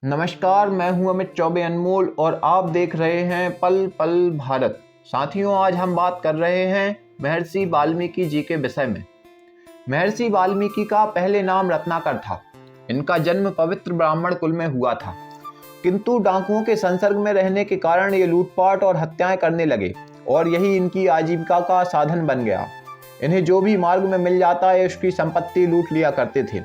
नमस्कार, मैं हूं अमित चौबे अनमोल और आप देख रहे हैं पल पल भारत। साथियों, आज हम बात कर रहे हैं महर्षि वाल्मीकि जी के विषय में। महर्षि वाल्मीकि का पहले नाम रत्नाकर था। इनका जन्म पवित्र ब्राह्मण कुल में हुआ था, किंतु डाकुओं के संसर्ग में रहने के कारण ये लूटपाट और हत्याएं करने लगे और यही इनकी आजीविका का साधन बन गया। इन्हें जो भी मार्ग में मिल जाता है उसकी संपत्ति लूट लिया करते थे।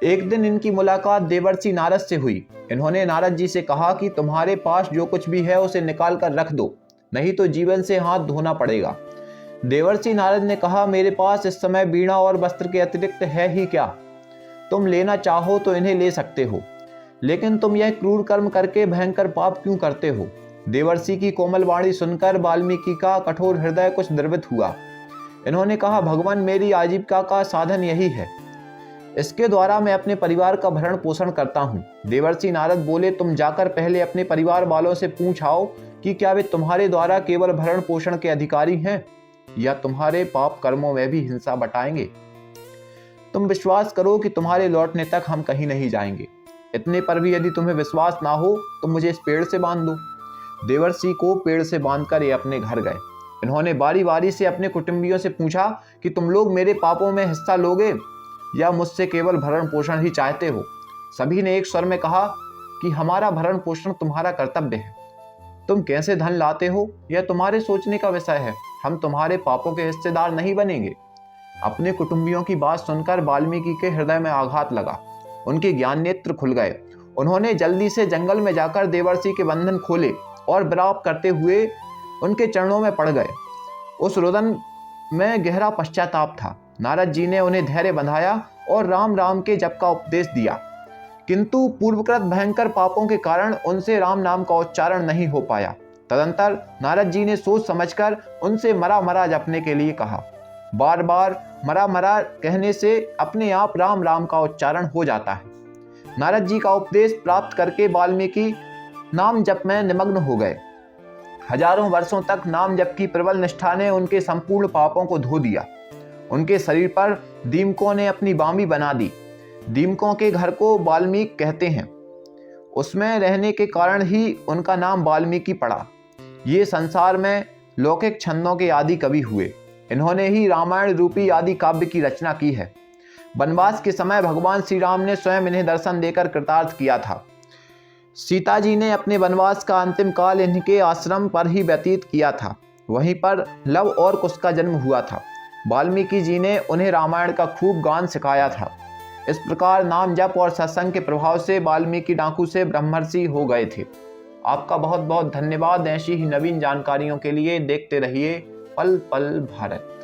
एक दिन इनकी मुलाकात देवर्षि नारद से हुई। इन्होंने नारद जी से कहा कि तुम्हारे पास जो कुछ भी है उसे निकाल कर रख दो, नहीं तो जीवन से हाथ धोना पड़ेगा। देवर्षि नारद ने कहा, मेरे पास इस समय वीणा और वस्त्र के अतिरिक्त है ही क्या। तुम लेना चाहो तो इन्हें ले सकते हो, लेकिन तुम यह क्रूर कर्म करके भयंकर पाप क्यों करते हो। देवर्षि की कोमल वाणी सुनकर वाल्मीकि का कठोर हृदय कुछ द्रवित हुआ। इन्होंने कहा, भगवान, मेरी आजीविका का साधन यही है। इसके द्वारा मैं अपने परिवार का भरण पोषण करता हूँ। देवर्षि नारद बोले, तुम जाकर पहले अपने परिवार वालों से पूछ आओ कि क्या वे तुम्हारे द्वारा केवल भरण पोषण के अधिकारी हैं या तुम्हारे पाप कर्मों में भी हिंसा बटाएंगे। तुम विश्वास करो कि तुम्हारे लौटने तक हम कहीं नहीं जाएंगे। इतने पर भी यदि तुम्हें विश्वास ना हो तो मुझे इस पेड़ से बांध दो। देवर्षि को पेड़ से बांधकर ये अपने घर गए। इन्होंने बारी बारी से अपने कुटुंबियों से पूछा कि तुम लोग मेरे पापों में हिस्सा लोगे या मुझसे केवल भरण पोषण ही चाहते हो। सभी ने एक स्वर में कहा कि हमारा भरण पोषण तुम्हारा कर्तव्य है। तुम कैसे धन लाते हो यह तुम्हारे सोचने का विषय है। हम तुम्हारे पापों के हिस्सेदार नहीं बनेंगे। अपने कुटुंबियों की बात सुनकर वाल्मीकि के हृदय में आघात लगा। उनके ज्ञान नेत्र खुल गए। उन्होंने जल्दी से जंगल में जाकर देवर्षि के बंधन खोले और विलाप करते हुए उनके चरणों में पड़ गए। उस रुदन में गहरा पश्चाताप था। नारद जी ने उन्हें धैर्य बंधाया और राम राम के जप का उपदेश दिया, किंतु पूर्वकृत भयंकर पापों के कारण उनसे राम नाम का उच्चारण नहीं हो पाया। तदंतर नारद जी ने सोच समझकर उनसे मरा मरा जपने के लिए कहा। बार बार मरा मरा कहने से अपने आप राम राम का उच्चारण हो जाता है। नारद जी का उपदेश प्राप्त करके वाल्मीकि नाम जप में निमग्न हो गए। हजारों वर्षों तक नाम जप की प्रबल निष्ठा ने उनके संपूर्ण पापों को धो दिया। उनके शरीर पर दीमकों ने अपनी बामी बना दी। दीमकों के घर को वाल्मीकि कहते हैं। उसमें रहने के कारण ही उनका नाम वाल्मीकि पड़ा। ये संसार में लौकिक छंदों के आदि कवि हुए। इन्होंने ही रामायण रूपी आदि काव्य की रचना की है। वनवास के समय भगवान श्री राम ने स्वयं इन्हें दर्शन देकर कृतार्थ किया था। सीता जी ने अपने वनवास का अंतिम काल इनके आश्रम पर ही व्यतीत किया था। वहीं पर लव और कुश का जन्म हुआ था। वाल्मीकि जी ने उन्हें रामायण का खूब गान सिखाया था। इस प्रकार नाम जप और सत्संग के प्रभाव से वाल्मीकि डाकू से ब्रह्मर्षि हो गए थे। आपका बहुत बहुत धन्यवाद। ऐसी ही नवीन जानकारियों के लिए देखते रहिए पल पल भारत।